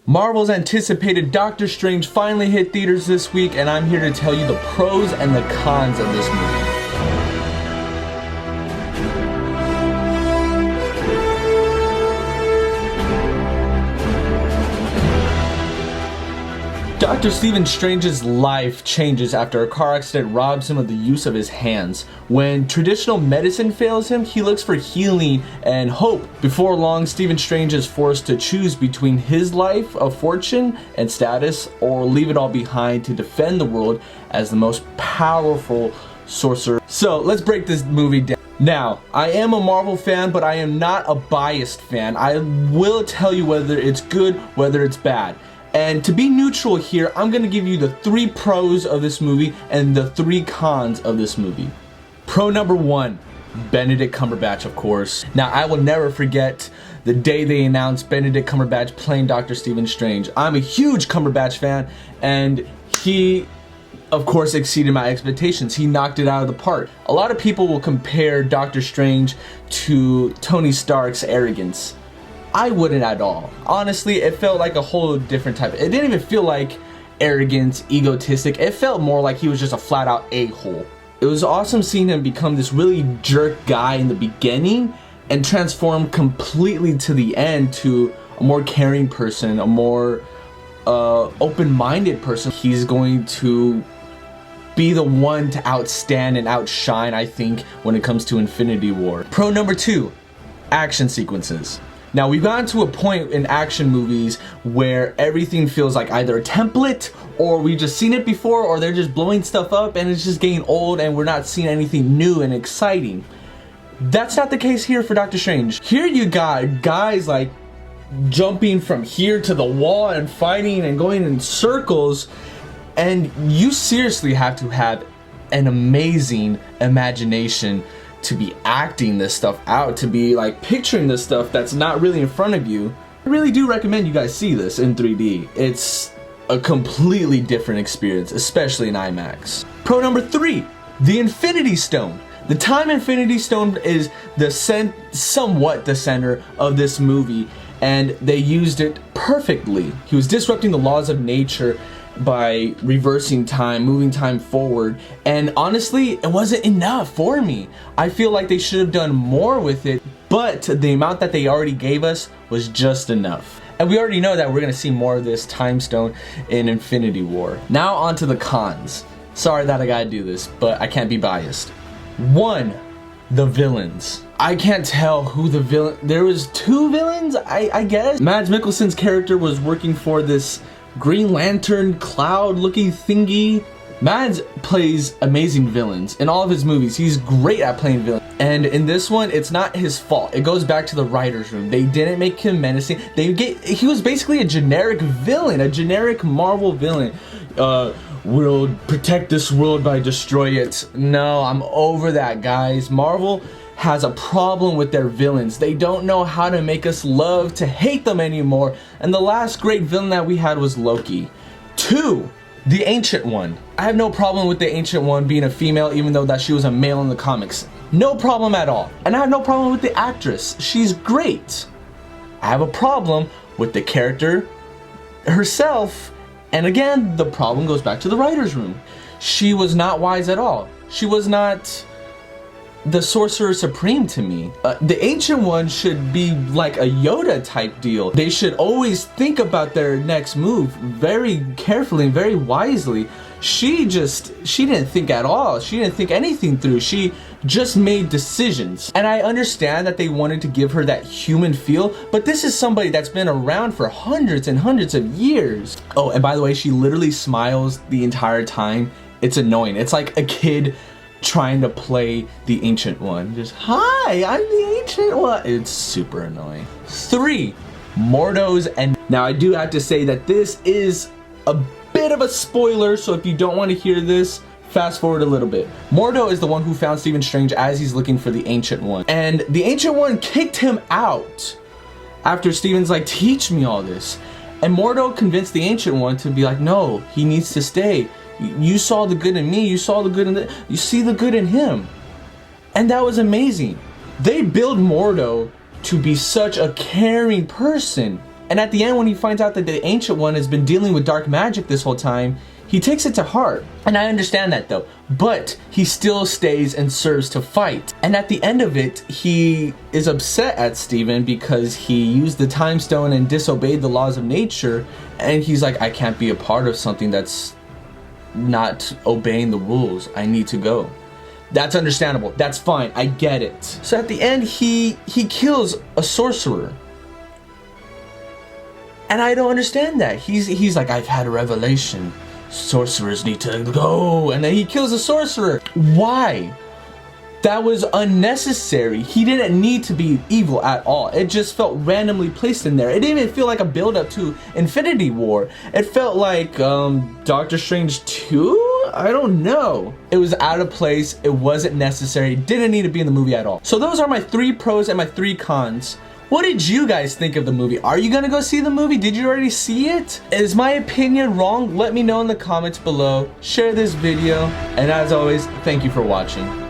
Marvel's anticipated Doctor Strange finally hit theaters this week, and I'm here to tell you the pros and the cons of this movie. Dr. Stephen Strange's life changes after a car accident robs him of the use of his hands. When traditional medicine fails him, he looks for healing and hope. Before long, Stephen Strange is forced to choose between his life of fortune and status or leave it all behind to defend the world as the most powerful sorcerer. So let's break this movie down. Now, I am a Marvel fan, but I am not a biased fan. I will tell you whether it's good, whether it's bad. And to be neutral here, I'm going to give you the 3 pros of this movie and the 3 cons of this movie. Pro number 1, Benedict Cumberbatch, of course. Now, I will never forget the day they announced Benedict Cumberbatch playing Dr. Stephen Strange. I'm a huge Cumberbatch fan, and he, of course, exceeded my expectations. He knocked it out of the park. A lot of people will compare Doctor Strange to Tony Stark's arrogance. I wouldn't at all. Honestly, it felt like a whole different type. It didn't even feel like arrogant, egotistic. It felt more like he was just a flat out a-hole. It was awesome seeing him become this really jerk guy in the beginning and transform completely to the end to a more caring person, a more open-minded person. He's going to be the one to outstand and outshine, I think, when it comes to Infinity War. Pro number 2, action sequences. Now, we've gotten to a point in action movies where everything feels like either a template or we've just seen it before, or they're just blowing stuff up and it's just getting old and we're not seeing anything new and exciting. That's not the case here for Doctor Strange. Here you got guys like jumping from here to the wall and fighting and going in circles, and you seriously have to have an amazing imagination to be acting this stuff out, to be like picturing this stuff that's not really in front of you. I really do recommend you guys see this in 3D. It's a completely different experience, especially in IMAX. Pro number 3, the Infinity Stone. The Time Infinity Stone is somewhat the center of this movie, and they used it perfectly. He was disrupting the laws of nature by reversing time, moving time forward, and honestly, it wasn't enough for me. I feel like they should have done more with it, but the amount that they already gave us was just enough. And we already know that we're gonna see more of this time stone in Infinity War. Now on to the cons. Sorry that I gotta do this, but I can't be biased. 1, the villains. I can't tell who the villain. There was 2 villains, I guess. Mads Mikkelsen's character was working for this Green Lantern cloud looking thingy. Mads plays amazing villains in all of his movies. He's great at playing villains, and in this one it's not his fault. It goes back to the writer's room. They didn't make him menacing. He was basically a generic villain, a generic Marvel villain. We'll protect this world by destroy it. No, I'm over that, guys. Marvel has a problem with their villains. They don't know how to make us love to hate them anymore, and the last great villain that we had was Loki. 2, the Ancient One. I have no problem with the Ancient One being a female, even though that she was a male in the comics. No problem at all. And I have no problem with the actress. She's great. I have a problem with the character herself, and again, the problem goes back to the writer's room. She was not wise at all. She was not the Sorcerer Supreme to me. The Ancient One should be like a Yoda type deal. They should always think about their next move very carefully and very wisely. She didn't think at all. She didn't think anything through. She just made decisions. And I understand that they wanted to give her that human feel, but this is somebody that's been around for hundreds and hundreds of years. Oh, and by the way, she literally smiles the entire time. It's annoying. It's like a kid trying to play the Ancient One. Just, hi, I'm the Ancient One. It's super annoying. 3, Mordo's end. Now, I do have to say that this is a bit of a spoiler, so if you don't want to hear this, fast forward a little bit. Mordo is the one who found Stephen Strange as he's looking for the Ancient One. And the Ancient One kicked him out after Stephen's like, teach me all this. And Mordo convinced the Ancient One to be like, no, he needs to stay. You saw the good in me, you saw the good in you see the good in him. And that was amazing. They built Mordo to be such a caring person. And at the end, when he finds out that the Ancient One has been dealing with dark magic this whole time, he takes it to heart. And I understand that though, but he still stays and serves to fight. And at the end of it, he is upset at Steven because he used the time stone and disobeyed the laws of nature. And he's like, I can't be a part of something that's not obeying the rules. I need to go. That's understandable. That's fine. I get it. So at the end, he kills a sorcerer. And I don't understand that. He's like, I've had a revelation. Sorcerers need to go. And then he kills a sorcerer. Why? That was unnecessary. He didn't need to be evil at all. It just felt randomly placed in there. It didn't even feel like a build-up to Infinity War. It felt like Doctor Strange 2? I don't know. It was out of place. It wasn't necessary. Didn't need to be in the movie at all. So those are my 3 pros and my 3 cons. What did you guys think of the movie? Are you gonna go see the movie? Did you already see it? Is my opinion wrong? Let me know in the comments below. Share this video. And as always, thank you for watching.